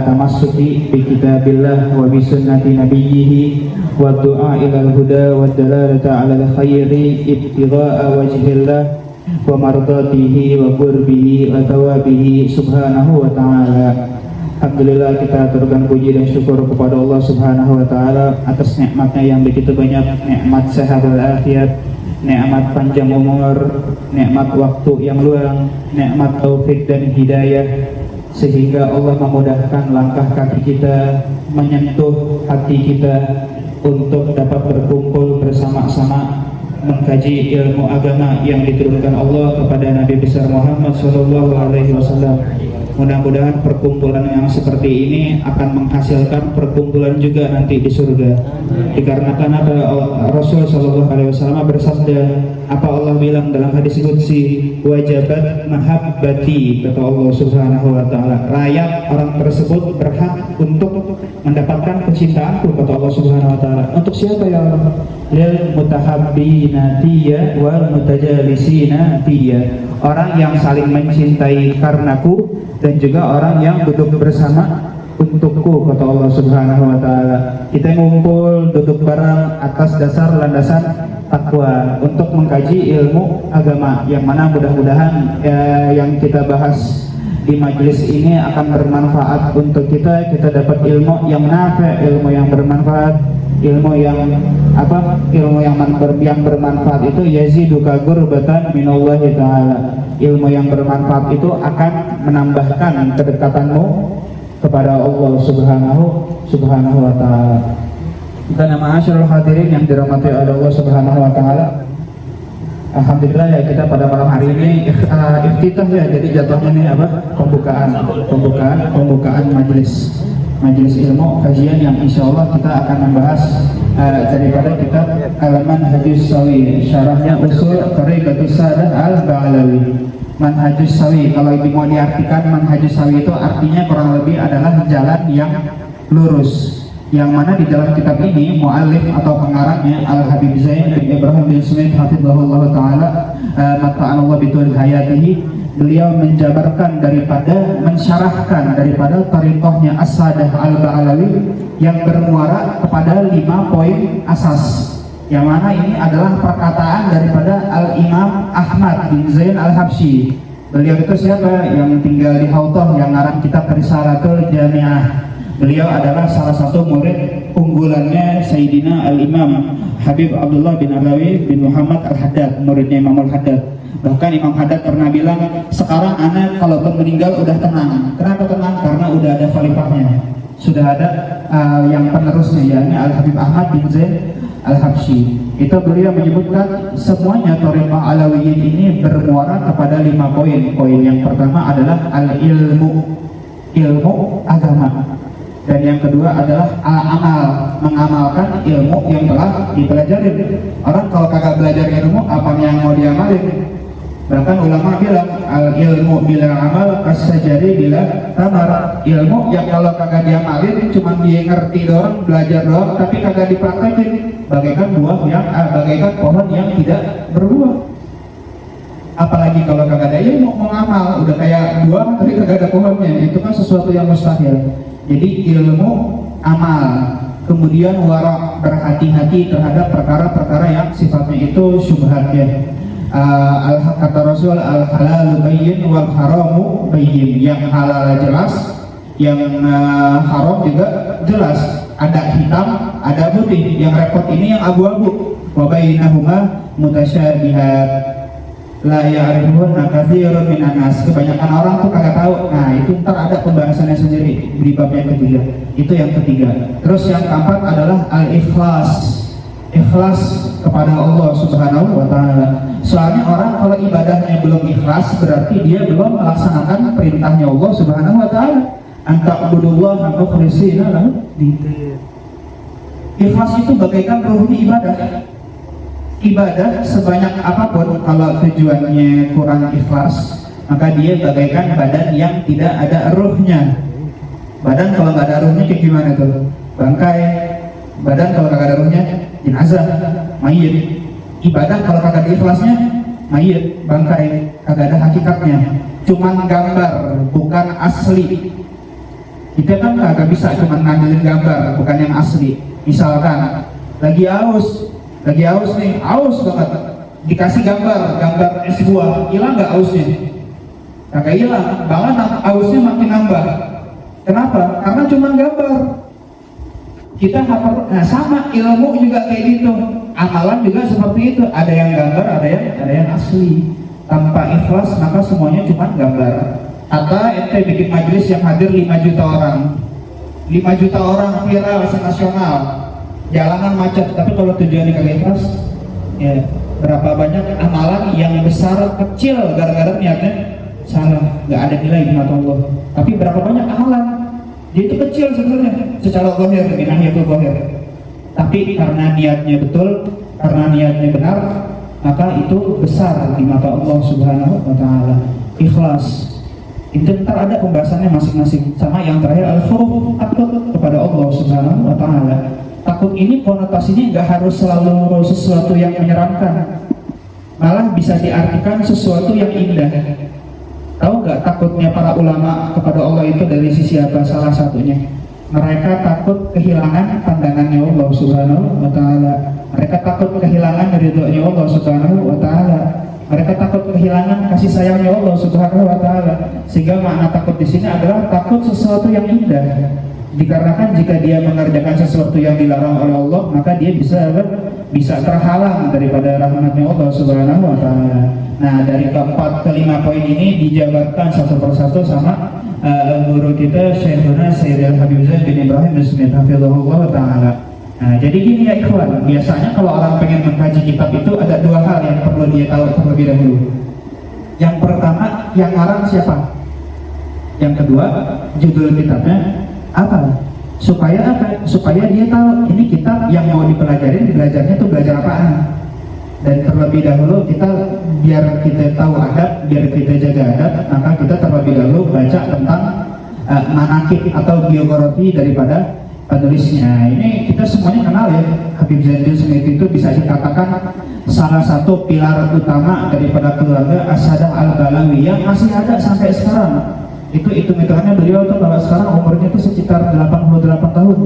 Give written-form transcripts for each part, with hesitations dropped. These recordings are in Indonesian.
tamassuki bi kitabillah wa bi sunnati nabiyhi wa du'a ila al-huda wa dalalata ala al-khairi ibtigha'a wajhillah wa mardatihi wa qurbihi wa thawabihi subhanahu wa ta'ala. Alhamdulillah, kita aturkan puji dan syukur kepada Allah subhanahu wa ta'ala atas nikmatnya yang begitu banyak, nikmat sehat walafiat, nikmat panjang umur, nikmat waktu yang luang, nikmat taufik dan hidayah, sehingga Allah memudahkan langkah kaki kita, menyentuh hati kita untuk dapat berkumpul bersama-sama mengkaji ilmu agama yang diturunkan Allah kepada Nabi besar Muhammad SAW. Mudah-mudahan perkumpulan yang seperti ini akan menghasilkan perkumpulan juga nanti di surga. Dikarenakan apa Rasul SAW bersabda, apa Allah bilang dalam hadis qudsi, wajabat mahabbati, kata Allah Subhanahu wa taala, layak orang tersebut berhak untuk mendapatkan kecintaanku, kata Allah Subhanahu wa taala. Untuk siapa ya Allah? Lil mutahabbina fiyya wal mutajalisina fiyya, orang yang saling mencintai karenaku dan juga orang yang duduk bersama untukku, kata Allah Subhanahu wa taala. Kita ngumpul duduk bareng atas dasar landasan takwa untuk mengkaji ilmu agama, yang mana mudah-mudahan yang kita bahas di majelis ini akan bermanfaat untuk kita. Kita dapat ilmu yang nafi', ilmu yang bermanfaat, ilmu yang bermanfaat itu yaziduka gurbatan minallahi ta'ala. Ilmu yang bermanfaat itu akan menambahkan kedekatanmu kepada Allah subhanahu wa ta'ala. Karena ma'asyiral hadirin yang dirahmati oleh Allah subhanahu wa ta'ala, alhamdulillah ya, kita pada malam hari ini iftitah ya, jadi jatuhnya ini apa? Pembukaan majelis ilmu kajian yang insya Allah kita akan membahas daripada kitab Al-Manhajus Shawi, syarahnya usul Thariqatus Sadah Al-Ba'alawi. Manhajus Shawi, kalau mau diartikan Manhajus Shawi itu artinya kurang lebih adalah jalan yang lurus, yang mana di dalam kitab ini mu'allif atau pengarangnya Al-Habib Zain bin Ibrahim bin Sumaid hafizahullah ta'ala mata'anallah bitul hayatihi, beliau menjabarkan mensyarahkan daripada tariqahnya As-Sadah Al-Ba'alawi yang bermuara kepada 5 poin asas, yang mana ini adalah perkataan daripada Al-Imam Ahmad bin Zain Al-Habsyi. Beliau itu siapa? Yang tinggal di Hautah, yang ngarang kitab Risalatul Jami'ah. Beliau adalah salah satu murid unggulannya Sayyidina Al-Imam Habib Abdullah bin Alawi bin Muhammad Al-Haddad, muridnya Imam Al-Haddad. Bahkan Imam Haddad pernah bilang, sekarang anak kalaupun meninggal udah tenang. Kenapa tenang? Karena udah ada khalifahnya, sudah ada yang penerusnya, yakni Al-Habib Ahmad bin Zain Al-Habsyi. Itu beliau menyebutkan semuanya Thariqah Alawiyin ini bermuara kepada 5 poin. Poin yang pertama adalah ilmu agama, dan yang kedua adalah al-amal, mengamalkan ilmu yang telah dipelajari. Orang kalau kagak belajar ilmu, apa yang mau diamalin? Bahkan ulama bilang al-ilmu bila amal as-sajari bila tamar. Ilmu yang kalau kagak diamalin, cuma dia ngerti doang, belajar doang, tapi kagak dipraktekin, bagaikan pohon yang tidak berbuah. Apalagi kalau kagak ada ilmu mau ngamal, udah kayak buah tapi kagak ada pohonnya, itu kan sesuatu yang mustahil. Jadi ilmu amal, kemudian wara', berhati-hati terhadap perkara-perkara yang sifatnya itu syubhat ya. Kata Rasul, al-halal bayyin wal haramu bayyin, yang halal jelas, yang haram juga jelas, ada hitam, ada putih, yang repot ini yang abu-abu. Wa bainahuma mutasyabihat la ya'rifuna katsirun minan nas. Kebanyakan orang tuh kagak tahu. Nah, itu ntar ada pembahasannya sendiri di bab yang ketiga. Itu yang ketiga. Terus yang keempat adalah al-ikhlas. Ikhlas kepada Allah Subhanahu wa ta'ala. Soalnya orang kalau ibadahnya belum ikhlas, berarti dia belum melaksanakan perintahnya Allah Subhanahu wa ta'ala, anta'budullaha mukhlishina lahu din. Ikhlas itu bagaikan ruhnya ibadah. Ibadah sebanyak apapun, kalau tujuannya kurang ikhlas, maka dia bagaikan badan yang tidak ada ruhnya. Badan kalau nggak ada ruhnya kayak gimana tuh? Bangkai. Badan kalau nggak ada ruhnya, jenazah, mayit. Ibadah kalau kagak ada ikhlasnya, mayit, bangkai, kagak ada hakikatnya, cuman gambar, bukan asli. Kita kan kagak bisa cuma ngandelin gambar, bukan yang asli. Misalkan lagi aus nih, aus banget, dikasih gambar es buah, hilang nggak ausnya? Kagak hilang, malah ausnya makin nambah. Kenapa? Karena cuma gambar. Kita hafal, nah sama ilmu juga kayak gitu, amalan juga seperti itu. Ada yang gambar, ada yang asli. Tanpa ikhlas maka semuanya cuma gambar. Atau ente bikin majelis yang hadir 5 juta orang, 5 juta orang viral senasional, jalanan macet, tapi kalau tujuannya kagak ikhlas, ya berapa banyak amalan yang besar kecil gara-gara niatnya salah, nggak ada nilai di mata Allah. Tapi berapa banyak amalan dia itu kecil sebenarnya secara zahir, minahiyatul zahir, tapi karena niatnya betul, karena niatnya benar, maka itu besar di mata Allah Subhanahu wa taala. Ikhlas itu ntar ada pembahasannya masing-masing. Sama yang terakhir al-khawf, takut kepada Allah Subhanahu wa taala. Takut ini konotasinya nggak harus selalu sesuatu yang menyeramkan, malah bisa diartikan sesuatu yang indah. Tahu nggak takutnya para ulama kepada Allah itu dari sisi apa? Salah satunya mereka takut kehilangan pandangannya Allah Subhanahu wa taala. Mereka takut kehilangan ridhonya Allah Subhanahu wa taala. Mereka takut kehilangan kasih sayangnya Allah Subhanahu wa taala. Sehingga makna takut di sini adalah takut sesuatu yang indah. Dikarenakan jika dia mengerjakan sesuatu yang dilarang oleh Allah, maka dia bisa terhalang daripada rahmatnya Allah Subhanahu wa taala. Nah, dari keempat ke 5 poin ini dijabarkan satu persatu sama guru kita Syekhuna Sayyid Habib Zain bin Ibrahim Bismillah hafizahullah taala. Nah, jadi gini ya ikhwan, biasanya kalau orang pengen mengkaji kitab itu ada 2 hal yang perlu dia tahu terlebih dahulu. Yang pertama, yang ngarang siapa? Yang kedua, judul kitabnya apa? Supaya apa? Supaya dia tahu ini kitab yang mau dipelajarin, belajarnya tuh belajar apaan. Dan terlebih dahulu kita, biar kita tahu adab, biar kita jaga adab, maka kita terlebih dahulu baca tentang manakib atau biografi daripada penulisnya. Ini kita semuanya kenal ya, Habib Zainul Smith itu bisa dikatakan salah satu pilar utama daripada keluarga As-Sadah Al-Balawi yang masih ada sampai sekarang. Itu hitungannya beliau tuh kalau sekarang umurnya tuh sekitar 88 tahun,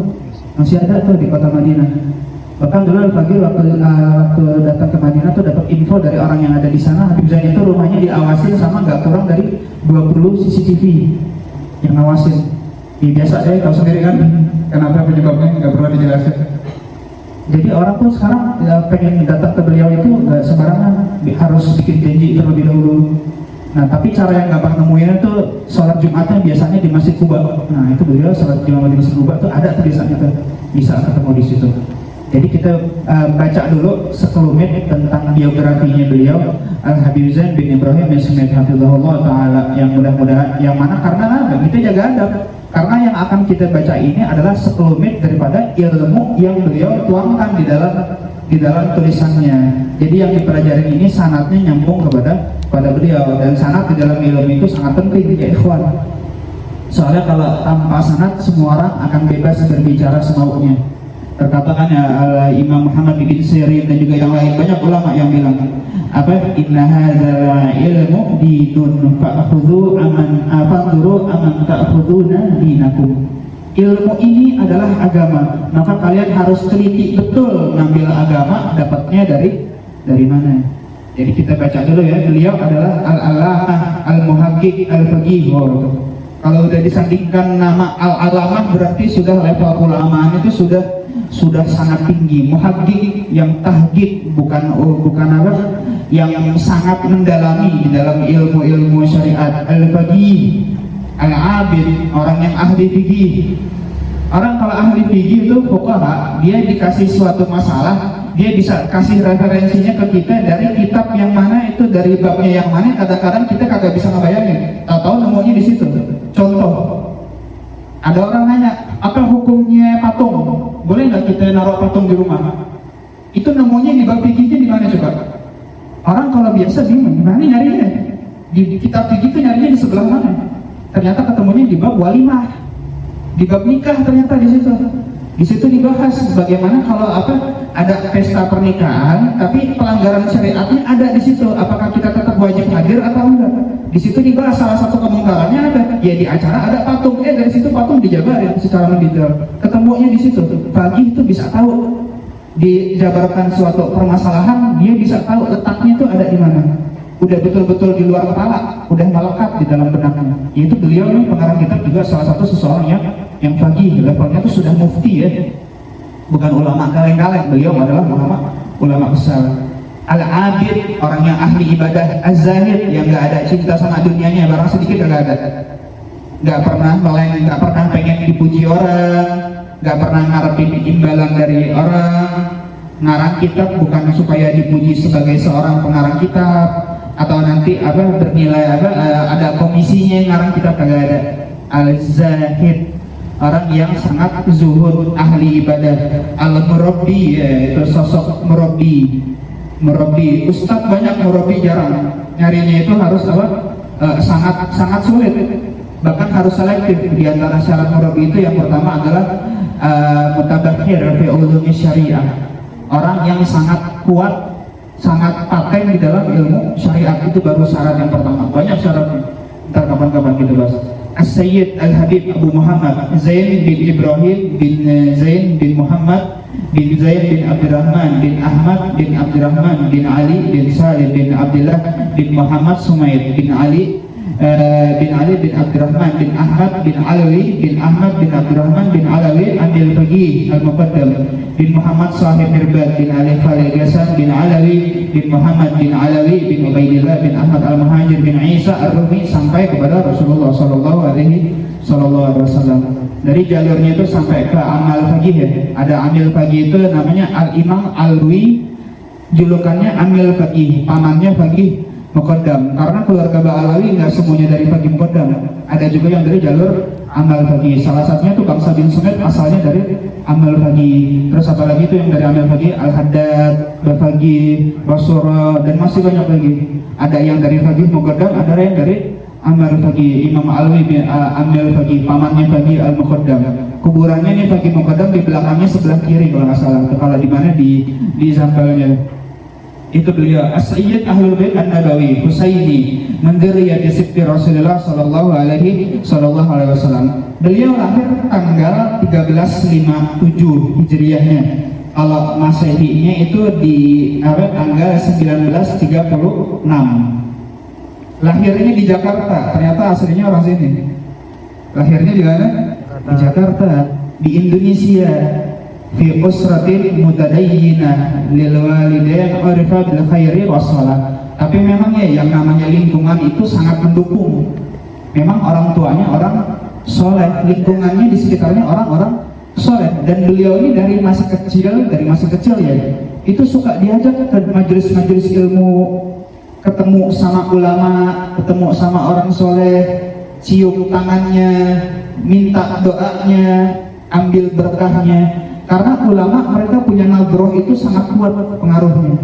masih ada tuh di kota Madinah. Bahkan dulu Al-Faqih waktu datang ke Madinah tuh dapat info dari orang yang ada di sana, Habib Zain itu rumahnya diawasin sama nggak kurang dari 20 CCTV yang ngawasin. Biasa deh, tahu sendiri kan kenapa penyebabnya, nggak perlu dijelaskan. Jadi orang tuh sekarang pengen datang ke beliau itu nggak sembarangan, harus bikin janji terlebih dahulu. Nah, tapi cara yang gampang nemuinnya tuh sholat Jumatnya biasanya di Masjid Kuba. Nah, itu beliau sholat Jumat di Masjid Kuba tuh ada tuh biasanya tuh, bisa ketemu di situ. Jadi kita baca dulu sekelumit tentang biografinya beliau Al-Habib Zain bin Ibrahim Bismillah hafizahullah taala, yang mudah-mudahan yang mana karena kita jaga adab. Karena yang akan kita baca ini adalah sekelumit daripada ilmu yang beliau tuangkan di dalam tulisannya. Jadi yang dipelajari ini sanadnya nyambung pada beliau, dan sanad di dalam ilmu itu sangat penting ya ikhwan. Soalnya kalau tanpa sanad semua orang akan bebas berbicara semaunya. Terkatakan ya Imam Muhammad bin Sirin dan juga yang lain, banyak ulama yang bilang apa, inna hadzal ilmu dinun fa'khudhu aman ta'khuduna dinakum. Ilmu ini adalah agama, maka kalian harus teliti betul ngambil agama dapatnya dari mana. Jadi kita baca dulu ya, beliau adalah al-alamah al-muhaqqiq al-faqih. Kalau udah disandingkan nama al-alamah berarti sudah level keulamaan itu sudah sangat tinggi. Muhaqqiq yang tahqiq, bukan apa, yang sangat mendalami di dalam ilmu-ilmu syariat. Al-faqih, al-abid, orang yang ahli fikih. Orang kalau ahli fikih itu fuqaha, dia dikasih suatu masalah, dia bisa kasih referensinya ke kita dari kitab yang mana, itu dari babnya yang mana. Kadang-kadang kita kagak bisa ngebayangin, tahu-tahu nemunya di situ. Contoh, ada orang nanya, apa hukumnya patung? Boleh nggak kita naruh patung di rumah? Itu nemunya di bab fikihnya di mana coba? Orang kalau biasa bingung, gimana nyarinya? Di kitab fikih itu nyarinya di sebelah mana? Ternyata ketemunya di bab walimah, di bab nikah ternyata di situ. Di situ dibahas bagaimana kalau ada pesta pernikahan, tapi pelanggaran syariatnya ada di situ. Apakah kita tetap wajib hadir atau enggak? Di situ dibahas salah satu kemungkarannya ada. Ya di acara ada patung, dari situ patung dijabarin secara mendetail. Ketemunya di situ. Faqih itu bisa tahu, dijabarkan suatu permasalahan, dia bisa tahu letaknya itu ada di mana. Udah betul-betul di luar kepala, udah melekat di dalam benaknya. Yaitu beliau nih pengarang kitab juga salah satu seseorang yang faqih, levelnya itu sudah mufti ya, bukan ulama kaleng-kaleng. Beliau adalah ulama besar. Al-abid, orang yang ahli ibadah. Az-zahid, yang gak ada cinta sama dunianya, barang sedikit gak ada, gak pernah meleng, gak pernah pengen dipuji orang, gak pernah ngarepin imbalan dari orang. Ngarang kitab bukan supaya dipuji sebagai seorang pengarang kitab atau nanti bernilai ada komisinya ngarang kitab, kagak ada. Al-zahid, orang yang sangat zuhud, ahli ibadah. Al-murabbi, yaitu sosok murabbi. Ustadz banyak, murabbi jarang. Nyarinya itu harus sangat sulit, bahkan harus selektif. Di antara syarat murabbi itu yang pertama adalah mutabakhir fi ulumi syariah, orang yang sangat kuat, sangat paten di dalam ilmu syariat. Itu baru syarat yang pertama. Banyak syaratnya, ntar kapan-kapan kita bahas. As-Sayyid Al-Habib Abu Muhammad Zain bin Ibrahim bin Zain bin Muhammad bin Zain bin Abdurrahman bin Ahmad bin Abdurrahman bin Ali bin Salim bin Abdullah bin Muhammad Sumaid bin Ali bin Abdurrahman bin Ahmad bin Alawi bin Ahmad bin Abdurrahman bin Alawi Amil Faqih Al-Muqaddam bin Muhammad Sahib Mirbad bin Ali Khalil Gasan bin Alawi bin Muhammad bin Alawi bin Ubaidillah bin Ahmad Al-Muhajir bin Isa Ar-Rumi sampai kepada Rasulullah Sallallahu Alaihi Wasallam. Dari jalurnya itu sampai ke Amal Faqih ya. Ada Amil Faqih itu namanya Al-Imam Alwi, julukannya Amil Faqih, pamannya Faqih Muqaddam, karena keluarga Ba'alawi nggak semuanya dari Faqih Muqaddam, ada juga yang dari jalur Amal Faqih. Salah satunya tuh Bangsa bin Sumed asalnya dari Amal Faqih. Terus apa lagi itu yang dari Amal Faqih? Al-Haddad, Bafaqih, Basura, dan masih banyak lagi. Ada yang dari Faqih Muqaddam, ada yang dari Amal Faqih. Imam Alwi bin Amal Faqih, pamannya Faqih Al-Muqaddam. Kuburannya nih Faqih Muqaddam di belakangnya sebelah kiri kalau nggak salah. Kalau di mana di Zambalnya. Itu beliau As-Sayyid Ahlul Bait An-Nabawi Husaini Mendiriyati Sibti Rasulullah Sallallahu Alaihi Wasallam. Beliau lahir tanggal 1357 Hijriahnya. Kalau Masehinya itu di tanggal 1936. Lahirnya di Jakarta, ternyata aslinya orang sini. Lahirnya di mana? Di Jakarta, di Indonesia. Fi usratin mutadayyinah lil walidain urifa bil khairi wassalah. Tapi memang ya yang namanya lingkungan itu sangat mendukung. Memang orang tuanya orang soleh, lingkungannya di sekitarnya orang-orang soleh. Dan beliau ini dari masih kecil ya, itu suka diajak ke majelis-majelis ilmu, ketemu sama ulama, ketemu sama orang soleh, cium tangannya, minta doanya, ambil berkahnya. Karena ulama mereka punya nadroh itu sangat kuat pengaruhnya.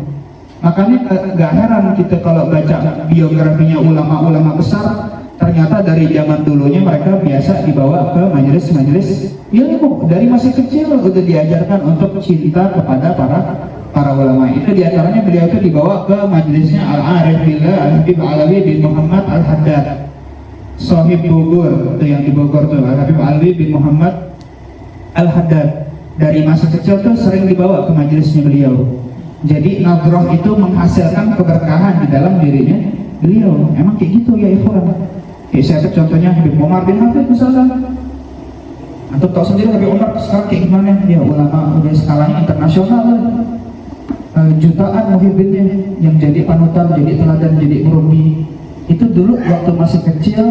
Makanya gak heran kita kalau baca biografinya ulama-ulama besar, ternyata dari zaman dulunya mereka biasa dibawa ke majelis-majelis ilmu. Dari masih kecil udah diajarkan untuk cinta kepada para ulama. Itu diantaranya beliau itu dibawa ke majelisnya Al-Arif Billah Al-Habib Alawi bin Muhammad Al-Haddad, Sohib Bogor, itu yang di Bogor tuh, Al-Habib Alawi bin Muhammad Al-Haddad. Dari masa kecil tuh sering dibawa ke majelisnya beliau. Jadi nadroh itu menghasilkan keberkahan di dalam dirinya beliau. Emang kayak gitu ya ikhwan. Kayak saya contohnya Habib Umar bin Hafid misalkan. Antum tahu sendiri Habib Umar sekarang kayak gimana? Ya ulama udah skalanya internasional lah. Jutaan muhibbinnya yang jadi panutan, jadi teladan, jadi murabbi. Itu dulu waktu masih kecil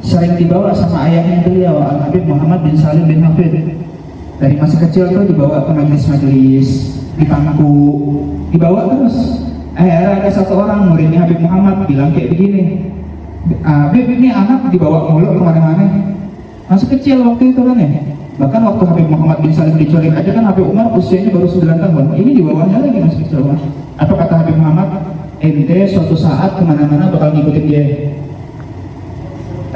sering dibawa sama ayahnya beliau, Al-Habib Muhammad bin Salim bin Hafid. Dari masih kecil tuh dibawa ke majelis-majelis, dipangku, dibawa terus. Ada satu orang muridnya Habib Muhammad bilang kayak begini, Habib ini anak dibawa mulu kemana-mana. Masih kecil waktu itu kan ya. Bahkan waktu Habib Muhammad bin Salim diculik aja kan Habib Umar usianya baru 9 tahun. Ini dibawanya lagi masih kecil. Apa kata Habib Muhammad? Ente suatu saat kemana-mana bakal ngikutin dia.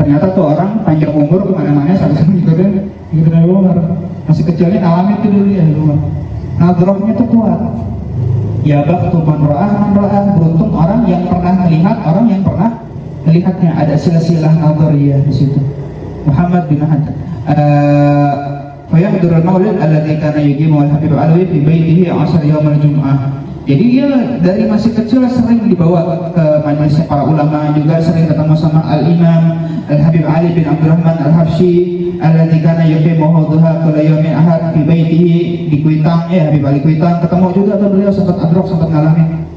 Ternyata tuh orang panjang umur kemana-mana sampai ngikutin Habib Umar. masih kecilnya ngalamin itu dulu ya rumah. Nadrohnya tuh kuat. Ya bakhtu man ra'ah, beruntung orang yang pernah melihat orang yang pernah melihatnya. Ada silsilah nadhariyah di situ. Muhammad bin Ahad fayahdurul maulid alladzi kana yuqimu al-habib alawi fi baitihi 'ashar yaum al-jum'ah. Jadi dia dari masih kecil sering dibawa ke majelisnya para ulama, juga sering ketemu sama Al-Imam Al-Habib Ali bin Abdurrahman Al-Habsyi alladzi kana yuqimu dhuha kulla yaumin ahad fi baitihi di Kuitang, ya Habib Ali Kuitang. Ketemu juga tuh beliau, sempat adrok, sempat ngalamin.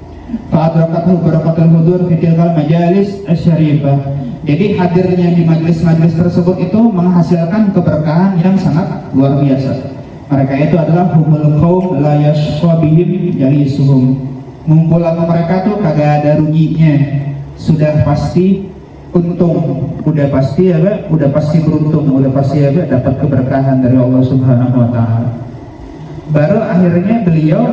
Fa'adrakathu barakatul hudur fi tilkal majalis asy-syarifah. Jadi hadirnya di majelis-majelis tersebut itu menghasilkan keberkahan yang sangat luar biasa. Mereka itu adalah humul qaum la yashqa bihim jalisuhum. Ngumpul sama mereka tuh kagak ada ruginya. Sudah pasti untung, udah pasti apa? Udah pasti beruntung, udah pasti apa? Dapat keberkahan dari Allah Subhanahu wa taala. Baru akhirnya beliau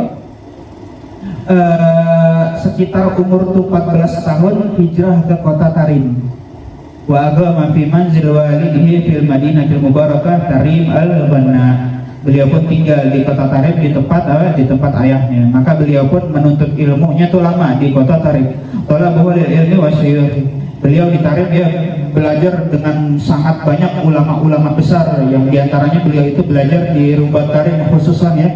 sekitar umur tuh 14 tahun hijrah ke kota Tarim. Wa agama fi manzil walidihi fil Madinatil Mubarakah Tarim al-Banna. Beliau pun tinggal di kota Tarim di tempat ayahnya. Maka beliau pun menuntut ilmunya tuh lama di kota Tarim. Talabuhu lil ilmi wa syuyukh. Beliau di Tarim ya belajar dengan sangat banyak ulama-ulama besar, yang diantaranya beliau itu belajar di Rubat Tarim khususan ya.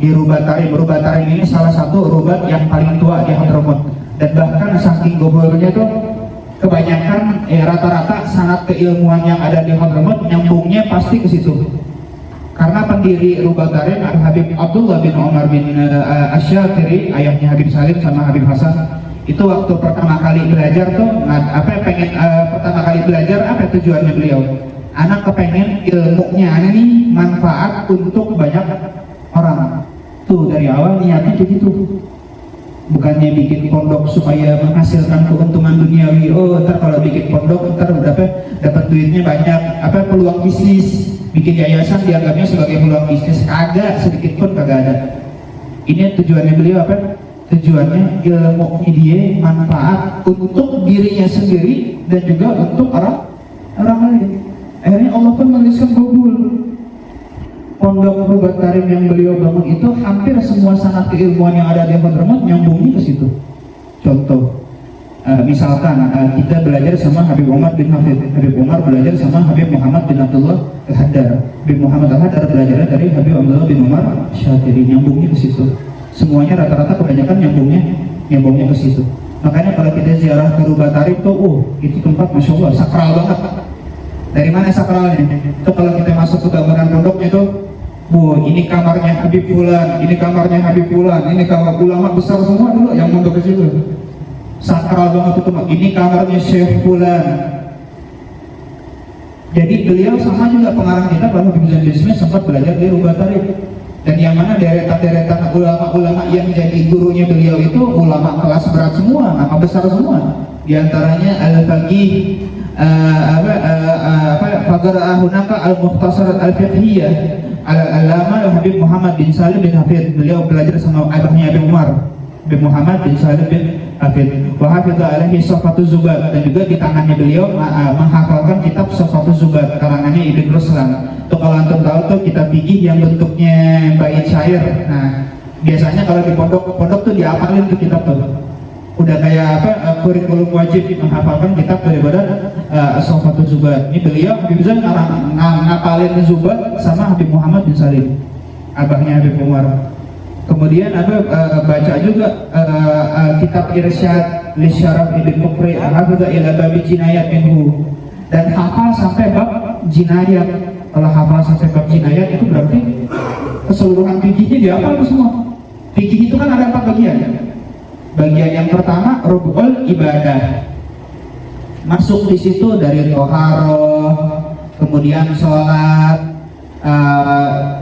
Di Rubat Tarim. Rubat Tarim ini salah satu rubat yang paling tua di Hadramut. Dan bahkan saking gobolnya tuh kebanyakan rata-rata sanad keilmuan yang ada di Hadramut nyambungnya pasti ke situ. Karena pendiri Rubat Tarim Al-Habib Abdullah bin Umar bin Asy-Syatiri, ayahnya Habib Salim sama Habib Hasan, itu waktu pertama kali belajar tuh pertama kali belajar apa tujuannya beliau? Anak kepengen ilmunya nih manfaat untuk banyak orang. Tuh dari awal niatnya begitu. Bukannya bikin pondok supaya menghasilkan keuntungan duniawi. Oh, ntar kalau bikin pondok ntar dapat duitnya banyak, peluang bisnis. Bikin yayasan dianggapnya sebagai peluang bisnis. Kagak, sedikit pun kagak ada. Ini tujuannya beliau apa? Tujuannya ilmu dia manfaat untuk dirinya sendiri dan juga untuk orang lain. Akhirnya Allah pun menuliskan kabul. Pondok Rubat Tarim yang beliau bangun itu hampir semua sanad keilmuan yang ada di Hadramut nyambungnya ke situ. Contoh, misalkan kita belajar sama Habib Umar bin Hafid, Habib Umar belajar sama Habib Muhammad bin Abdullah Al-Haddar, Habib Muhammad Al-Haddar belajar dari Habib Abdullah bin Umar Syatiri, nyambungnya ke situ. Semuanya rata-rata kebanyakan nyambungnya ke situ. Makanya kalau kita ziarah ke Rubat Tarim tuh, itu tempat masya Allah sakral banget. Dari mana sakralnya? Itu kalau kita masuk ke bangunan pondoknya tuh, ini kamarnya Habib Fulan, ini kamarnya Habib Fulan, ini kamar ulama besar semua dulu yang mondok ke situ. Sakral banget itu, ini kamarnya Syekh Fulan. Jadi beliau sama juga pengarang kita bahwa Habib Zain Bismi sempat belajar di Rubat Tarim. Dan yang mana deretan ulama-ulama yang jadi gurunya beliau itu ulama kelas berat semua, nama besar semua. Di antaranya Al-Faqih Faqara hunaka Al-Mukhtasarat Al-Fiqhiyah Al-Alama Habib Muhammad bin Salim bin Hafid. Beliau belajar sama ayahnya Habib Umar, Habib Muhammad bin Salim bin Hafid. Wa hafidha alaihi Safatuz Zubat, dan juga di tangannya beliau menghafalkan kitab Safatuz Zubat karangannya Ibn Ruslan. Tuh kalau antum tahu tuh kitab fikih yang bentuknya bait syair. Nah, biasanya kalau di pondok tuh diapalin tuh kitab tuh. Udah kayak kurikulum wajib menghafalkan kitab daripada Safatuz Zubat. Ini beliau Habib Zain ngapalin Zubat sama Habib Muhammad bin Salim, abahnya Habib Umar. Kemudian baca juga kitab Irsyad li Syaraf Ibn Mukri hafidha ila babi jinayat minhu, dan hafal sampai bab jinayat. Kalau hafal sampai bab jinayat itu berarti keseluruhan fikihnya dihafal semua. Fikih itu kan ada 4 bagian. Bagian yang pertama rukun ibadah. Masuk di situ dari toharoh, kemudian sholat,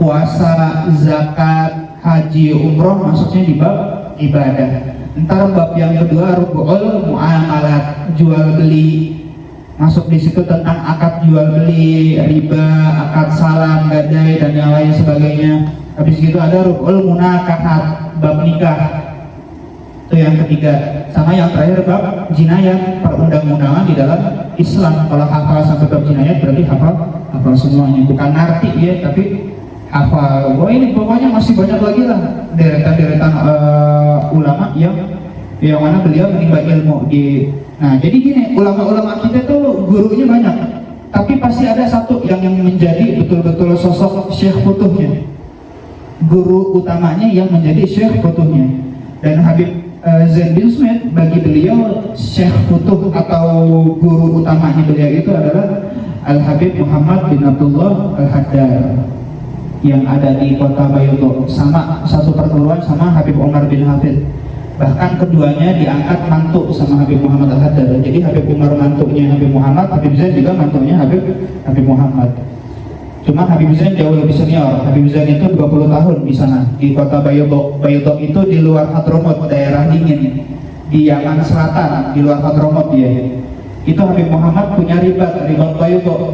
puasa, zakat, haji, umroh, masuknya di bab ibadah. Ntar bab yang kedua rukun muamalat, jual beli. Masuk di situ tentang akad jual beli, riba, akad salam, gadai, dan yang lain sebagainya. Habis itu ada rukun munakahat, bab nikah. Itu yang ketiga. Sama yang terakhir bab jinayat, perundang-undangan di dalam Islam. Kalau hafal sampai bab jinayat berarti hafal semuanya. Bukan ngerti ya, tapi hafal. Wah ini pokoknya masih banyak lagi lah deretan-deretan ulama yang mana beliau menimba ilmu di. Nah jadi gini, ulama-ulama kita tuh gurunya banyak, tapi pasti ada satu yang menjadi betul-betul sosok syekh futuhnya, guru utamanya yang menjadi syekh futuhnya. Dan Habib Zain bin Smith bagi beliau syekh futuh atau guru utamanya beliau itu adalah Al-Habib Muhammad bin Abdullah Al-Haddad yang ada di kota Bayuto, sama satu perguruan sama Habib Umar bin Hafid. Bahkan keduanya diangkat mantu sama Habib Muhammad Al-Haddad. Jadi Habib Umar mantunya Habib Muhammad, Habib Zain juga mantunya Habib Muhammad. Cuma Habib Zain jauh lebih senior. Habib Zain itu 20 tahun di sana, di kota Bayuto. Bayuto itu di luar Hadramut, daerah dingin di Yaman Selatan, di luar Hadramut dia. Itu Habib Muhammad punya ribat Bayuto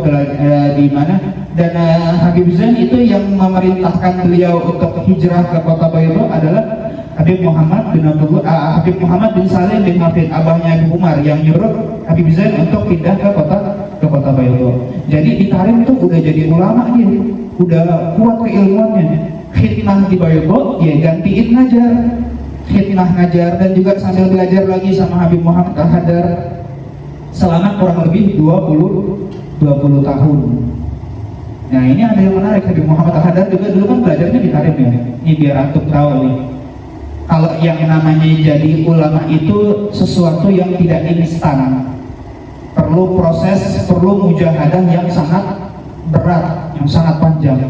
di mana, dan Habib Zain itu yang memerintahkan beliau untuk hijrah ke kota Bayuto adalah Habib Muhammad bin Habib Muhammad bin Salim bin Hafid, abahnya Habib Umar, yang nyuruh Habib Zain untuk pindah ke kota Bayuto. Jadi di Tarim tuh udah jadi ulama dia, udah kuat keilmuannya. Khidmah di Bayuto dia gantiin ngajar, khidmah ngajar dan juga sambil belajar lagi sama Habib Muhammad Al-Haddad selama kurang lebih 20 tahun. Nah ini ada yang menarik, Habib Muhammad Al-Haddad juga dulu kan belajarnya di Tarim ya. Ini biar antum tahu nih, kalau yang namanya jadi ulama itu sesuatu yang tidak instan, perlu proses, perlu mujahadah yang sangat berat, yang sangat panjang.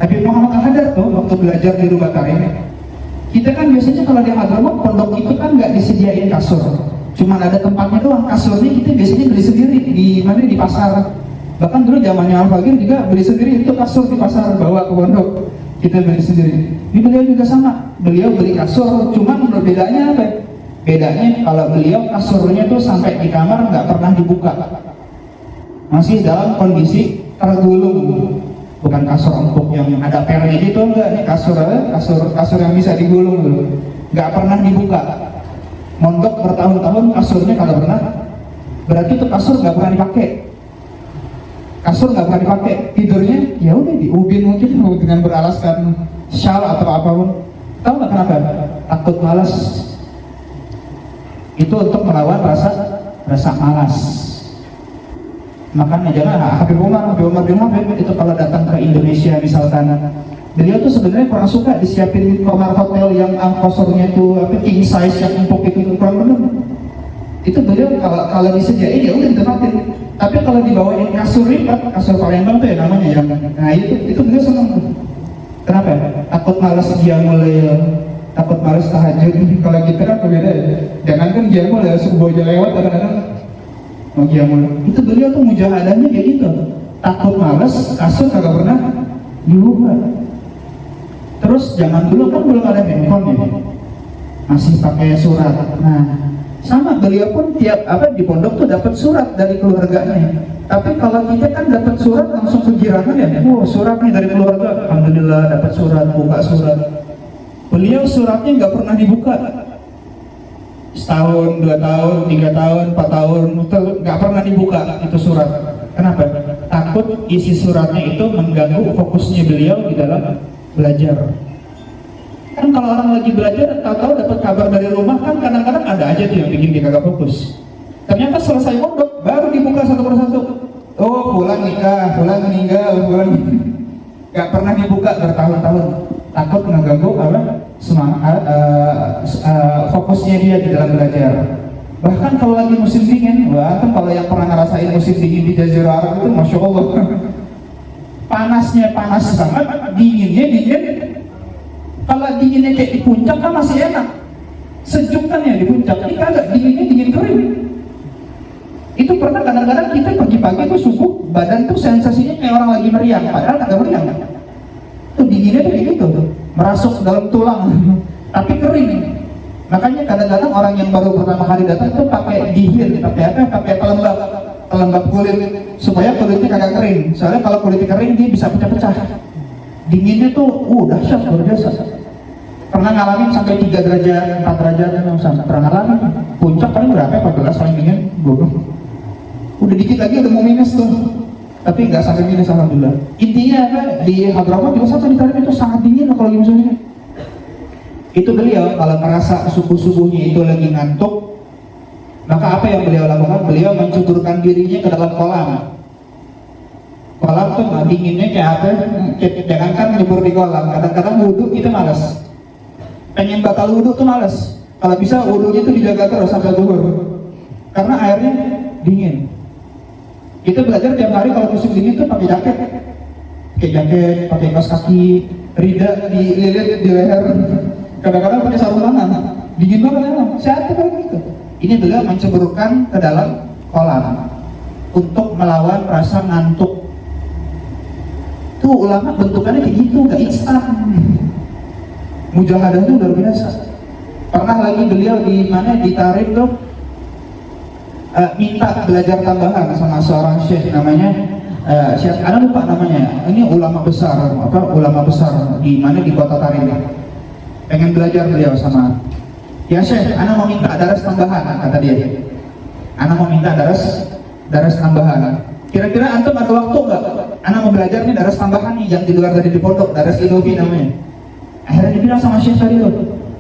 Habib Muhammad Al-Haddad tuh waktu belajar di Rumah Tarim, kita kan biasanya kalau di Hadramut pondok itu kan nggak disediain kasur, cuma ada tempatnya doang. Kasurnya kita biasanya beli sendiri di mana, di pasar. Bahkan dulu zamannya Al-Fagir juga beli sendiri itu kasur di pasar, bawa ke pondok, kita beli sendiri. Ini beliau juga sama, beliau beli kasur, cuma bedanya apa? Bedanya kalau beliau kasurnya tuh sampai di kamar nggak pernah dibuka, masih dalam kondisi tergulung, bukan kasur empuk yang ada pernya gitu, enggak. Ini kasur yang bisa digulung dulu, nggak pernah dibuka. Mondok bertahun-tahun kasurnya kagak pernah, berarti itu kasur nggak pernah dipakai. Kasur nggak pernah dipakai, tidurnya ya udah di ubin mungkin dengan beralaskan shawl atau apapun. Tahu nggak kenapa? Takut malas. Itu untuk melawan rasa malas. Makanya jangan Habib Umar bin Hafid itu kalau datang ke Indonesia misalkan, beliau tuh sebenarnya kurang suka disiapin kamar hotel yang kasurnya tuh king size yang empuk itu, kurang bener. Itu beliau kalau disediain ya udah ditempatin. Tapi kalau dibawain kasur lipat, kasur Palembang tuh ya namanya yang, nah itu beliau senang tuh. Kenapa? Takut malas qiyamul lail, takut malas tahajud. Kalau kita kan berbeda ya. Jangan kan qiyamul lail subuh aja lewat kadang-kadang mau qiyamul. Itu beliau tuh mujahadahnya kayak gitu. Takut malas, kasur kagak pernah diubah. Terus zaman dulu kan belum ada handphone ya, masih pakai surat. Nah sama beliau pun tiap di pondok tuh dapat surat dari keluarganya. Tapi kalau kita kan dapat surat langsung kegirangan ya, surat nih dari keluarga, alhamdulillah dapat surat, buka surat. Beliau suratnya nggak pernah dibuka, setahun, 2 tahun, 3 tahun, 4 tahun, nggak pernah dibuka itu surat. Kenapa? Takut isi suratnya itu mengganggu fokusnya beliau di dalam belajar. Kan kalau orang lagi belajar, tahu-tahu dapat kabar dari rumah, kan kadang-kadang ada aja tuh yang bikin dia kagak fokus. Ternyata selesai mondok, baru dibuka satu persatu. Oh, fulan nikah, fulan meninggal, fulan nggak pernah dibuka bertahun-tahun. Takut mengganggu semangat, fokusnya dia di dalam belajar. Bahkan kalau lagi musim dingin, kan kalau yang pernah ngerasain musim dingin di Jazirah Arab itu, masya Allah, panasnya panas banget, dinginnya dingin. Kalau dinginnya kayak di puncak kan masih enak, sejuk kan ya di puncak. Ini kagak, dinginnya dingin kering. Itu pernah kadang-kadang kita pagi-pagi tuh subuh, badan tuh sensasinya kayak orang lagi meriang, padahal kagak meriang. Tuh dinginnya tuh kayak gitu, merasuk dalam tulang, tapi kering. Makanya kadang-kadang orang yang baru pertama kali datang tuh pakai dihir, pakai pelembab kulit supaya kulitnya kagak kering. Soalnya kalau kulitnya kering dia bisa pecah-pecah. Dinginnya tuh dahsyat, luar biasa. Pernah ngalamin sampai 3 derajat, 4 derajat, pernah ngalamin. Puncak paling berapa? 14 paling dingin, udah dikit lagi udah mau minus tuh. tapi nggak sampai minus alhamdulillah. Intinya apa, di Hadramaut juga satu di Tarim itu sangat dingin kalau lagi musim ini. Itu beliau kalau merasa subuh-subuhnya itu lagi ngantuk, maka apa yang beliau lakukan? Beliau mencuburkan dirinya ke dalam kolam. Kolam tuh dinginnya kayak apa? Jangankan nyebur di kolam, kadang-kadang wudhu kita malas. Pengen batal wudhu tuh malas. Kalau bisa wudhunya itu dijaga terus sampai zuhur, karena airnya dingin. Kita belajar tiap hari kalau musim dingin tuh pakai jaket, pakai kaos kaki, rida dililit di leher, kadang-kadang pakai sarung tangan. Dingin banget emang. Sehat kan gitu. Ini beliau menceburkan ke dalam kolam untuk melawan rasa ngantuk. Tuh ulama bentukannya kayak gitu, gak instan. Mujahadahnya luar biasa. Pernah lagi beliau di mana di Tarim tuh minta belajar tambahan sama seorang syekh namanya Syekh, ana lupa namanya. Ini ulama besar, ulama besar di mana di kota Tarim. Pengen belajar beliau sama. Ya Syekh, ana mau minta daras tambahan, kata dia. Ana mau minta daras tambahan. Kira-kira antum ada waktu nggak? Ana mau belajar nih daras tambahan nih, yang di luar dari di pondok, daras idofi namanya. Akhirnya dibilang sama Syekh tadi tuh,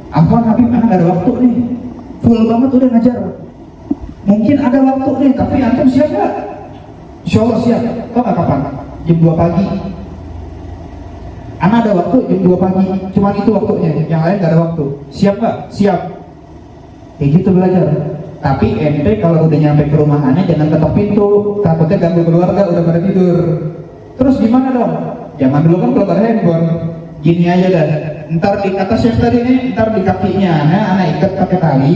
Afwan Habib, ana nggak ada waktu nih, full banget udah ngajar. Mungkin ada waktu nih, tapi antum siap nggak? Insya Allah siap. Kok nggak kapan? Jam 2 pagi. Ana ada waktu jam 2 pagi, cuman itu waktunya, yang lain nggak ada waktu. Siap nggak? Siap. Kayak gitu belajar. Tapi ente kalau udah nyampe ke rumahannya jangan ketok pintu, takutnya ganggu keluarga udah pada tidur. Terus gimana dong? Zaman dulu kan belum ada handphone. Gini aja dah. Ntar di kata Syekh tadi nih, ntar di kakinya anak ikat pakai tali.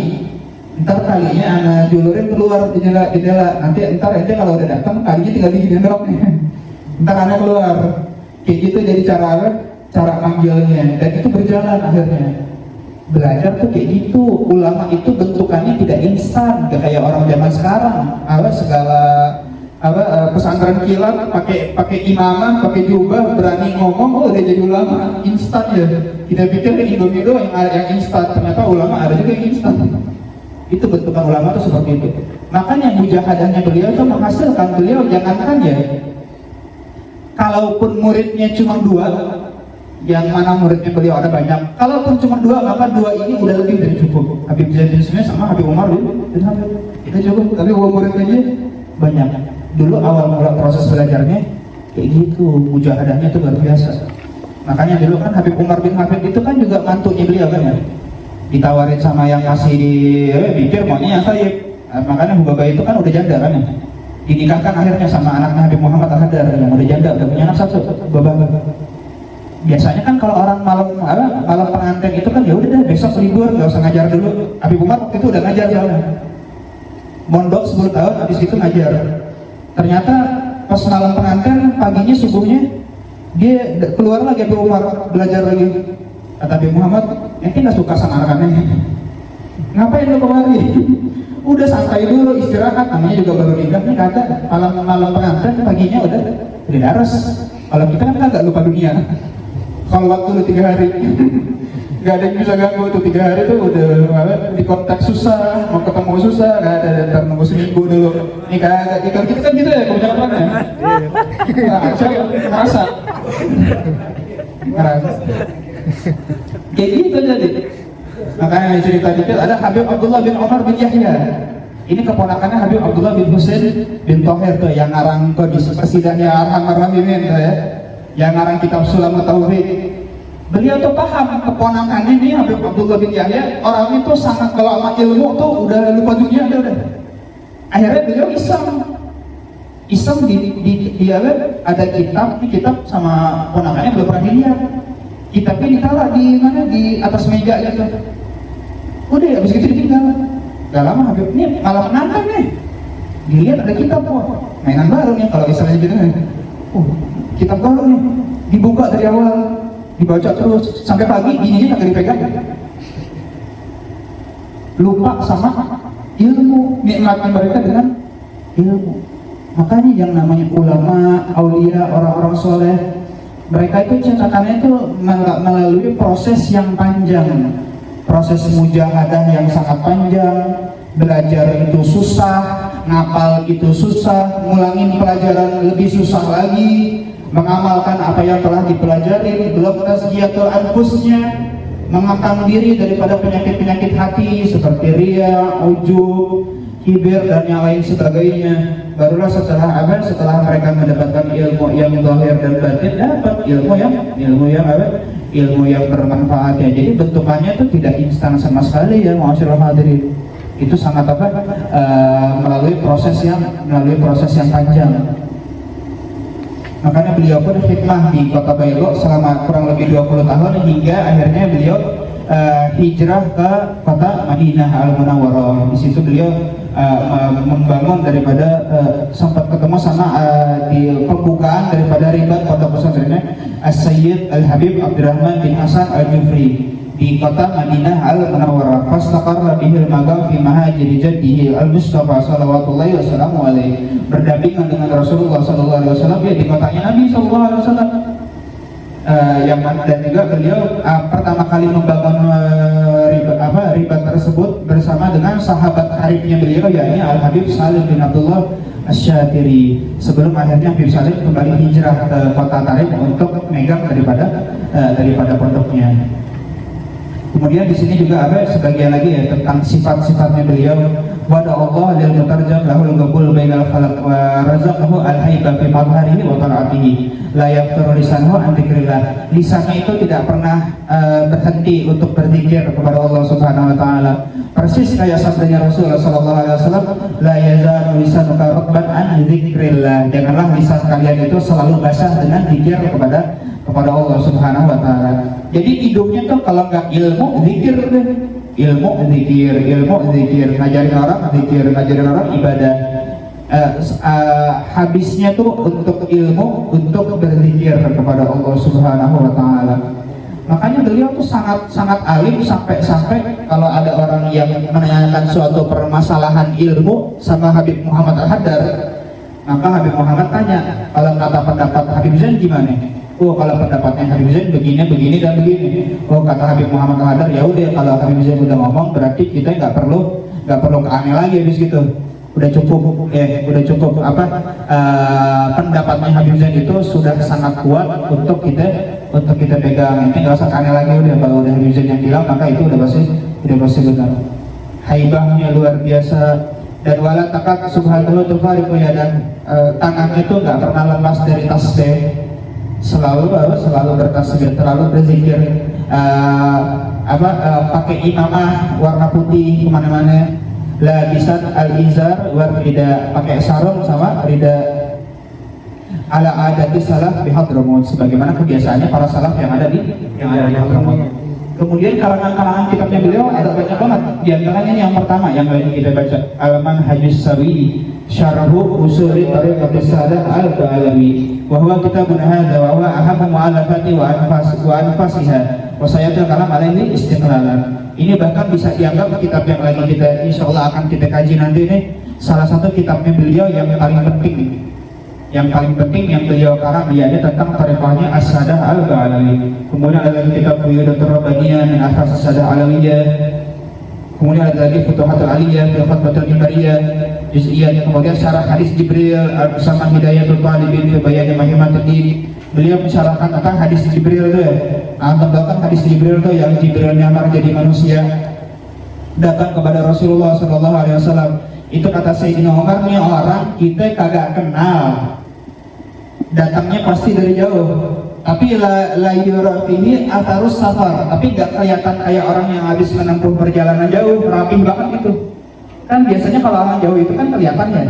Ntar talinya anak julurin keluar di jendela. Nanti ntar ente kalau udah datang talinya tinggal di jendela nih. Ntar anak keluar. Kayak gitu jadi cara manggilnya. Dan itu berjalan akhirnya. Belajar tuh kayak gitu. Ulama itu bentukannya tidak instan, gak kayak orang zaman sekarang. Segala pesantren kilat pakai imamah, pakai jubah, berani ngomong, udah jadi ulama instan ya. Kita pikir Indomie doang yang instan, ternyata ulama ada juga yang instan. Itu bentukan ulama tuh seperti itu. Makanya mujahadahnya beliau tuh menghasilkan. Beliau jangankan ya, kalaupun muridnya cuma 2, yang mana muridnya beliau ada banyak, kalaupun cuma 2, maka 2 ini udah lebih dari cukup. Habib Zain bin Sunnah sama Habib Umar bin Habib itu cukup, tapi murid aja banyak. Dulu awal mula proses belajarnya kayak gitu, mujahadahnya itu luar biasa. Makanya dulu kan Habib Umar bin Habib itu kan juga mantunya beliau kan ya, ditawarin sama yang ngasih pikir maunya yang Tayyib. Makanya Hubaba itu kan udah janda kan ya, dinikahkan akhirnya sama anaknya Habib Muhammad Al-Hadar yang udah janda, udah punya anak 1, Hubaba. Biasanya kan kalau orang malam pengantin itu kan ya udah deh besok libur nggak usah ngajar dulu. Habib Umar waktu itu udah ngajar soalnya, mondok 10 tahun, habis itu ngajar. Ternyata pas malam pengantin paginya subuhnya dia keluar lagi Habib Umar belajar lagi. Kata Habib Muhammad, ente nggak suka sama anak-anaknya? Ngapain lu kemari? Udah santai dulu, istirahat, namanya juga baru nikah nih. Kata malam pengantin paginya udah daras. Kalau kita kan agak lupa dunia. Kalau waktu lu 3 hari nggak ada yang bisa ganggu tuh, 3 hari tuh udah di kontak susah, mau ketemu susah, nggak ada, ntar nunggu seminggu dulu. Ini kagak, kalau kita kan gitu ya kebanyakannya. Saya ngerasa kayak gitu jadi. Makanya cerita dikit, ada Habib Abdullah bin Umar bin Yahya. Ini keponakannya Habib Abdullah bin Husain bin Thohir tuh, yang ngarang kok di persidangan Arhamar Rahimin tuh ya, yang ngarang kitab Sulamut Tauhid. Beliau tuh paham keponakannya nih Habib Abdullah bin Yahya orangnya tuh sangat, kalau sama ilmu tuh udah lupa dunia udah. Akhirnya beliau iseng di ada kitab sama ponakannya belum pernah dilihat. Kitabnya ditaruh di mana, di atas meja gitu. Udah habis itu ditinggal. Gak lama Habib ini malah penantang nih. Dilihat ada kitab kok, mainan baru nih kalau istilahnya gitu nih. Kitab baru nih, dibuka dari awal, dibaca terus sampai pagi, ininya kagak dipegang. Lupa sama ilmu, nikmatnya mereka dengan ilmu. Makanya yang namanya ulama, aulia, orang-orang soleh, mereka itu cetakannya itu melalui proses yang panjang, proses mujahadah yang sangat panjang. Belajar itu susah, ngapal itu susah, ngulangin pelajaran lebih susah lagi, mengamalkan apa yang telah dipelajari, belum tazkiyatul anfusnya, mengangkat diri daripada penyakit-penyakit hati seperti riya, ujub, kibir dan yang lain sebagainya. Barulah setelah mereka mendapatkan ilmu yang zahir dan batin, dapat ilmu yang bermanfaat ya. Jadi bentukannya itu tidak instan sama sekali ya, ma'asyiral hadirin. Itu sangat melalui proses yang panjang. Makanya beliau pun khidmah di kota Bailo selama kurang lebih 20 tahun hingga akhirnya beliau hijrah ke kota Madinah Al-Munawwarah. Di situ beliau membangun daripada sempat ketemu sama di pembukaan daripada ribat pondok pesantrennya As-Sayyid Al-Habib Abdurrahman bin Hasan Al-Jufri di kota Madinah Al-Munawwarah. Fastaqarra bihil magam fi mahajiri jaddihi Al-Mustafa sallallahu wasallam alaihi. Berdampingan dengan Rasulullah sallallahu alaihi wasallam ya di kotanya Nabi sallallahu alaihi wasallam. Dan juga beliau pertama kali membangun ribat tersebut bersama dengan sahabat karibnya beliau yakni Al-Habib Salim bin Abdullah Asy-Syatiri, sebelum akhirnya Habib Salim kembali hijrah ke kota Tarim untuk megang daripada pondoknya. Kemudian di sini juga ada sebagian lagi ya tentang sifat-sifatnya beliau. Wada Allah lil mutarjam lahul qabul bainal khalaq wa razaqahu al-haiba fi madharihi wa ta'atihi la yaftaru lisanhu an dzikrillah. Lisannya itu tidak pernah berhenti untuk berzikir kepada Allah Subhanahu wa taala. Persis kayak sabdanya Rasulullah sallallahu alaihi wasallam, la yazalu lisanuka ratban an dzikrillah. Janganlah lisan kalian itu selalu basah dengan zikir kepada Allah Subhanahu wa taala. Jadi hidupnya tuh kalau nggak ilmu zikir, ngajarin orang ibadah. Habisnya tuh untuk ilmu, untuk berzikir kepada Allah Subhanahu wa taala. Makanya beliau tuh sangat alim sampai kalau ada orang yang menanyakan suatu permasalahan ilmu sama Habib Muhammad Al-Haddar, maka Habib Muhammad tanya, kalau kata pendapat Habib Zain gimana? Oh, kalau pendapatnya Habib Zain begini dan begini. Oh, kata Habib Muhammad Al-Haddar, ya udah kalau Habib Zain udah ngomong berarti kita nggak perlu ke aneh lagi habis gitu. Udah cukup pendapatnya Habib Zain itu sudah sangat kuat untuk kita pegang. Ini nggak usah aneh lagi, udah kalau udah Habib Zain yang bilang maka itu udah pasti benar. Haibahnya luar biasa dan wala takat subhanahu tufariqu ya, dan tangannya itu nggak pernah lepas dari tasbih. Selalu bertasbih, terlalu berzikir, pakai imamah warna putih kemana-mana, labisan al-izar warida, pakai sarung sama rida, ala adati salaf di Hadramut, sebagaimana kebiasaannya para salaf yang ada di Hadramut. Kemudian kalangan kitabnya beliau ada banyak banget. Di antaranya yang pertama yang lagi kita baca, Al-Manhajus Sawi Syarahu Usuli Tariqatus Sadah Al-Ba'alawi, wa huwa kitabun hadza wa huwa ahammu mu'allafati wa anfasiha wa sayatul kalam alaihi istiqlalan. Ini bahkan bisa dianggap kitab yang lagi kita insyaallah akan kita kaji nanti ini salah satu kitabnya beliau yang paling penting yang beliau karang yakni tentang tariqahnya As-Sadah Al-Ba'alawi. Kemudian ada lagi kitab Fuyudatur Rabbaniyah min Asas As-Sadah Alawiyah. Kemudian ada lagi Futuhatul Aliyah fi Khatbatul Imbariyah juz'iyah. Kemudian syarah hadis Jibril bersama Hidayatul Talibin fi Bayan Mahimmatuddin. Beliau mensyarahkan tentang hadis Jibril itu ya. Tentang hadis Jibril itu yang Jibril nyamar jadi manusia datang kepada Rasulullah sallallahu alaihi wasallam. Itu kata Sayyidina Umar, nih orang kita kagak kenal, datangnya pasti dari jauh, tapi la yurafihi atharus safar, tapi gak kelihatan kayak orang yang habis menempuh perjalanan jauh, rapih banget gitu. Kan biasanya kalau orang jauh itu kan kelihatannya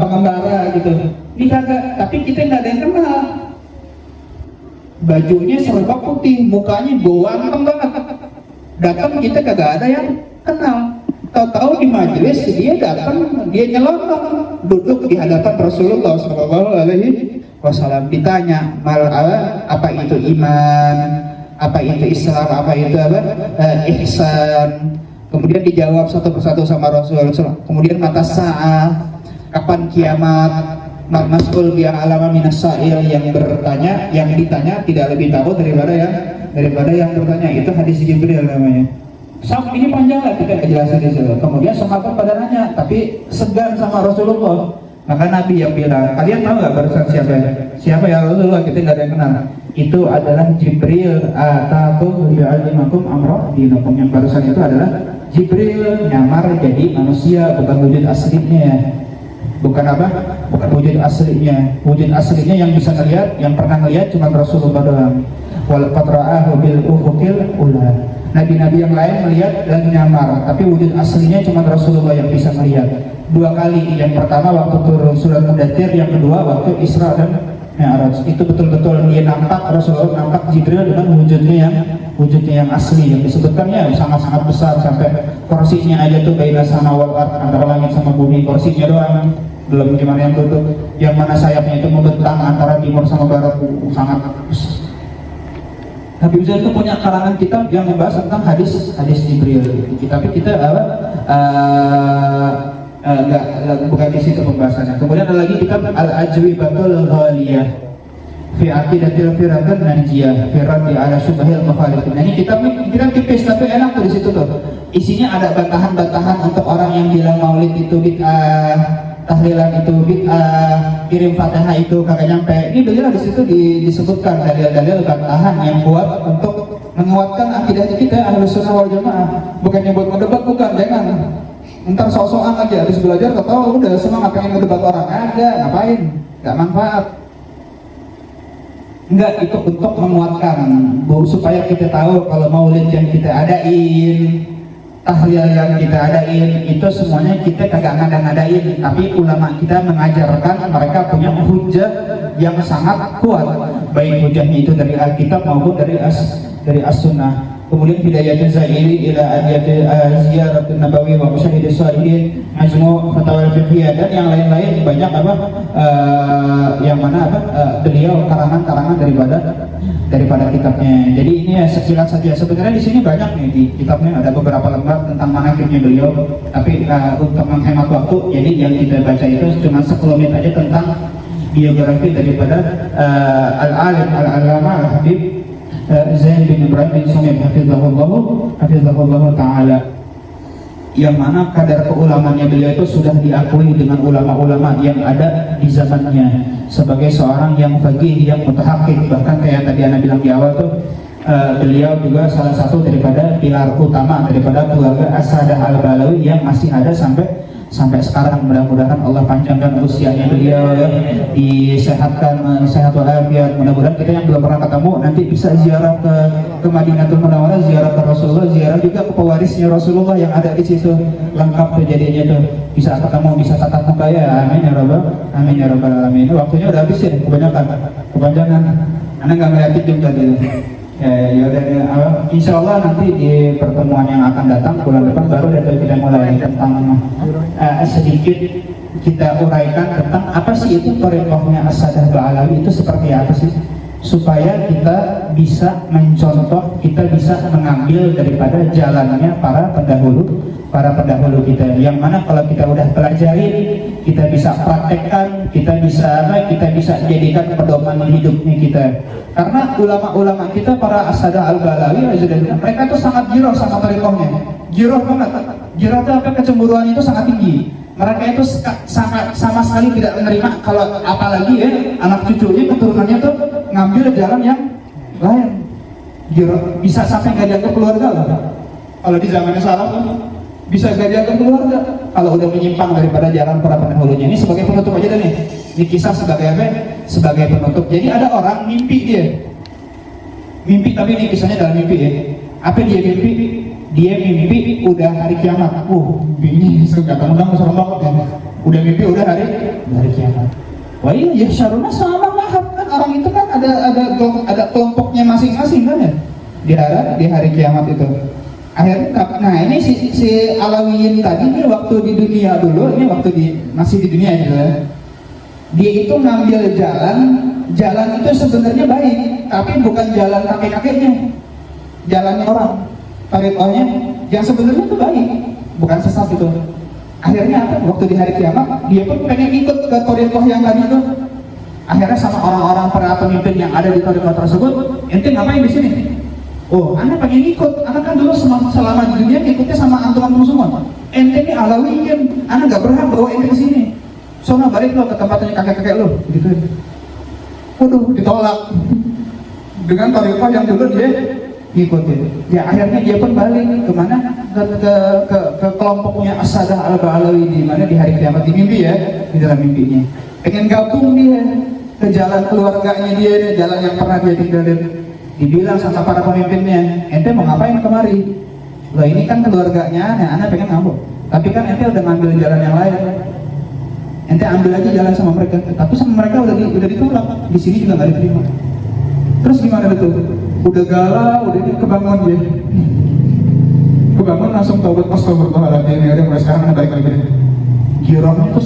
pengembara gitu. Ini kagak, tapi kita nggak ada yang kenal. Bajunya serba putih, mukanya ganteng banget. Datang kita kagak ada yang kenal. Tahu-tahu di majelis dia datang, dia nyelonong duduk di hadapan Rasulullah Shallallahu Alaihi Wasallam. Ditanya apa itu iman, apa itu Islam, apa itu ihsan. Kemudian dijawab satu persatu sama Rasulullah. Kemudian mata sa'ah, kapan kiamat, mas'ul biar alama minas sa'il, yang bertanya, yang ditanya tidak lebih tahu daripada yang bertanya. Itu hadis Jibril namanya. Ini panjang lah kita jelasin di situ. Kemudian sahabat pada nanya, tapi segan sama Rasulullah. Maka Nabi yang bilang, kalian tahu nggak barusan siapa? Siapa ya Rasulullah? Kita nggak ada yang kenal. Itu adalah Jibril ataku li'alimakum amra dinakum. Yang barusan itu adalah Jibril nyamar jadi manusia, bukan wujud aslinya. Bukan apa? Bukan wujud aslinya. Wujud aslinya yang bisa ngelihat, yang pernah ngelihat cuma Rasulullah doang. Wal qatra'ahu bil ufuqil ula. Nabi-nabi yang lain melihat dan nyamar, tapi wujud aslinya cuma Rasulullah yang bisa melihat. 2 kali, yang pertama waktu turun surat Mudaththir, yang kedua waktu Isra dan Mi'raj. Itu betul-betul dia nampak, Rasulullah nampak Jibril dengan wujudnya yang asli, yang disebutkannya sangat-sangat besar, sampai kursinya aja tuh baina sama wal ard, antara langit sama bumi, kursinya doang, belum gimana yang tutup, yang mana sayapnya itu membentang antara timur sama barat, sangat besar. Habib Zain itu punya karangan kitab yang membahas tentang hadis Jibril. Tapi kita bukan di situ pembahasannya. Kemudian ada lagi kitab Al-Ajwibatul Ghaliyah fi Aqidatil Firaqan Najiyah fi Raddi ala Syubhil Mukhalifin. Nah, ini kitab tipis tapi enak tuh di situ tuh. Isinya ada bantahan-bantahan untuk orang yang bilang maulid itu bid'ah, tahlilan itu bid'ah, kirim Fatihah itu kagak nyampe. Ini beliau di situ disebutkan dalil-dalil bantahan yang buat untuk menguatkan akidah kita Ahlus Sunnah wal Jamaah. Bukannya buat ngedebat, bukan, jangan. Ntar sok-sokan aja habis belajar ketawa udah semangat pengen ngedebat orang. Ada, ngapain? Gak manfaat. Enggak, itu untuk menguatkan supaya kita tahu kalau maulid yang kita adain, tahlil yang kita adain itu semuanya kita kagak ngada-ngadain, tapi ulama kita mengajarkan, mereka punya hujah yang sangat kuat, baik hujahnya itu dari Alkitab maupun dari As-Sunnah. Kemudian Hidayatul Zairi ila Adiyatul Ziyaratun Nabawi wa Musyahidus Salihin, Majmu' Fatwa Fiqhiyah dan yang lain-lain banyak yang mana beliau karangan-karangan daripada kitabnya. Jadi ini ya sekilas saja. Sebenarnya di sini banyak nih di kitabnya, ada beberapa lembar tentang manaqibnya beliau. Tapi untuk menghemat waktu, jadi yang kita baca itu cuma sekelumit aja tentang biografi daripada Al-Alim Al-Allamah Al-Habib Zain bin Ibrahim bin Sumim hafizahullah ta'ala, yang mana kadar keulamannya beliau itu sudah diakui dengan ulama-ulama yang ada di zamannya sebagai seorang yang faqih, yang mutahaqqik. Bahkan kayak tadi Anda bilang di awal tuh, beliau juga salah satu daripada pilar utama daripada keluarga As-Sadah Al-Balawi yang masih ada sampai sekarang. Mudah-mudahan Allah panjangkan usianya beliau ya, disehatkan sehat walafiat. Mudah-mudahan kita yang belum pernah ketemu nanti bisa ziarah ke Madinatul Munawwarah, ziarah ke Rasulullah, ziarah juga ke pewarisnya Rasulullah yang ada di situ, lengkap kejadiannya tuh, bisa ketemu, bisa tatap muka ya. Amin ya rabbal alamin. Waktunya udah habis ya, kepanjangan. Anda nggak ngeliatin juga tadi. Ya udah, insya Allah nanti di pertemuan yang akan datang bulan depan baru kita mulai tentang sedikit kita uraikan tentang apa sih itu thariqahnya As-Sadah Ba'alawi itu seperti apa sih, supaya kita bisa mencontoh, kita bisa mengambil daripada jalannya para pendahulu kita, yang mana kalau kita udah pelajari, kita bisa praktekkan, kita bisa jadikan pedoman hidupnya kita. Karena ulama-ulama kita, para As-Sadah Al-Balawi, mereka itu sangat jiroh sama thariqahnya, jiroh banget. Jiroh itu apa? Kecemburuan itu sangat tinggi. Mereka itu sama sekali tidak menerima kalau apalagi ya anak cucunya, keturunannya tuh ngambil jalan yang lain. Jiroh bisa sampai nggak dianggap keluarga lah. Kalau di zamannya salaf bisa gak dianggap keluarga kalau udah menyimpang daripada jalan para pendahulunya. Ini sebagai penutup aja nih. Ini kisah sebagai apa? Sebagai penutup. Jadi ada orang mimpi mimpi, tapi ini kisahnya dalam mimpi ya. Apa dia mimpi? Dia mimpi udah hari kiamat. Ini kadang-kadang serem banget ya. Udah mimpi udah hari kiamat. Wah iya, ya syaruna sama lahap kan, orang itu kan ada kelompoknya masing-masing kan ya. Di hari kiamat itu. Akhirnya, nah ini si Alawiyin tadi ini waktu di dunia dulu, ini waktu masih di dunia gitu ya. Dia itu ngambil jalan itu sebenarnya baik, tapi bukan jalan kakek-kakeknya, jalannya orang, thariqahnya yang sebenarnya itu baik, bukan sesat itu. Akhirnya apa? Waktu di hari kiamat, dia pun pengen ikut ke thariqah yang tadi itu. Akhirnya sama orang-orang para pemimpin yang ada di thariqah tersebut, ente ngapain di sini? Oh, anak pengen ikut, anak kan dulu selama di dunia ikutnya sama antum-antum semua. Ente ini Alawiyin, anak gak berhak bawa ente ke sini. Soalnya balik lo ke tempatnya kakek-kakek lo, gitu. Waduh, ditolak. Dengan tariqah yang dulu dia ngikutin. Ya akhirnya dia pun balik kemana? Ke kelompoknya As-Sadah Al-Ba'alawi, di mana di hari kiamat, di mimpi ya, di dalam mimpinya. Pengen gabung dia ke jalan keluarganya dia, jalan yang pernah dia tinggalin. Dibilang sama para pemimpinnya, ente mau ngapain kemari? Loh ini kan keluarganya, anak pengen ngambek. Tapi kan ente udah ngambil jalan yang lain. Ente ambil aja jalan sama mereka. Tapi sama mereka udah ditolak. Di sini juga nggak diterima. Terus gimana itu? Udah galau, udah ini kebangun dia. Kebangun langsung taubat, astagfirullahaladzim. Ya udah mulai sekarang balik lagi. Girohnya itu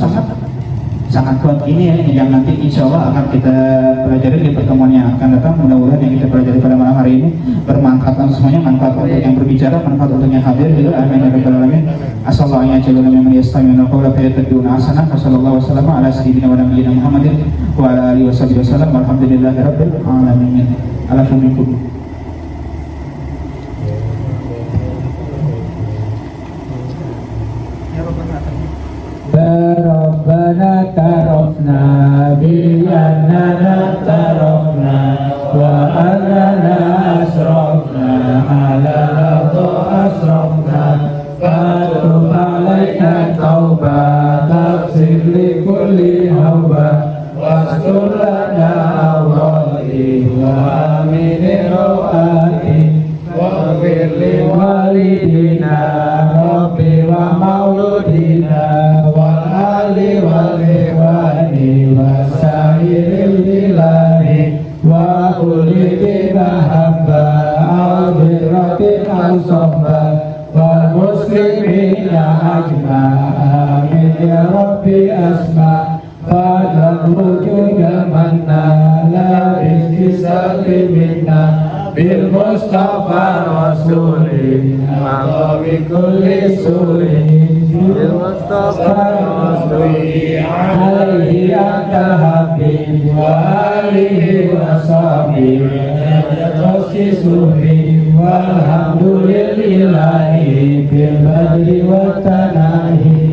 sangat kuat ini ya, yang nanti insya Allah akan kita pelajari di pertemuan yang akan datang. Mudah-mudahan yang kita pelajari pada malam hari ini bermanfaat untuk semuanya, manfaat untuk yang berbicara, manfaat untuk yang hadir juga. Amin ya rabbal alamin. Assalamualaikum warahmatullahi wabarakatuh. Wassallallahu wasallam ala sayyidina wa nabiyyina Muhammadin wa ala alihi wasallam. Alhamdulillahi rabbil alamin. Alhamdulillah. Rabbana tarafna bi'annana tarafna wa annana asrafna ala ladha asrafna fatub alaina tauba tafsir li kulli hawba wastur lana awrati wa amini rawati wa firli walidina rabbi wa mauludina wal-iwani wasairil ilahi wa kulli mahabba al-birratin al-sohba wal muslimina ajma amin ya rabbi asma fadal wujuda manna la istisali minna bil mustafa rasulih maqabi kulli sulih bil mustafa rasulih alaihi anta habib wa alihi wa sahbihi wasisuhi walhamdulillahi bil badri wa tanahi.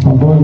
Babon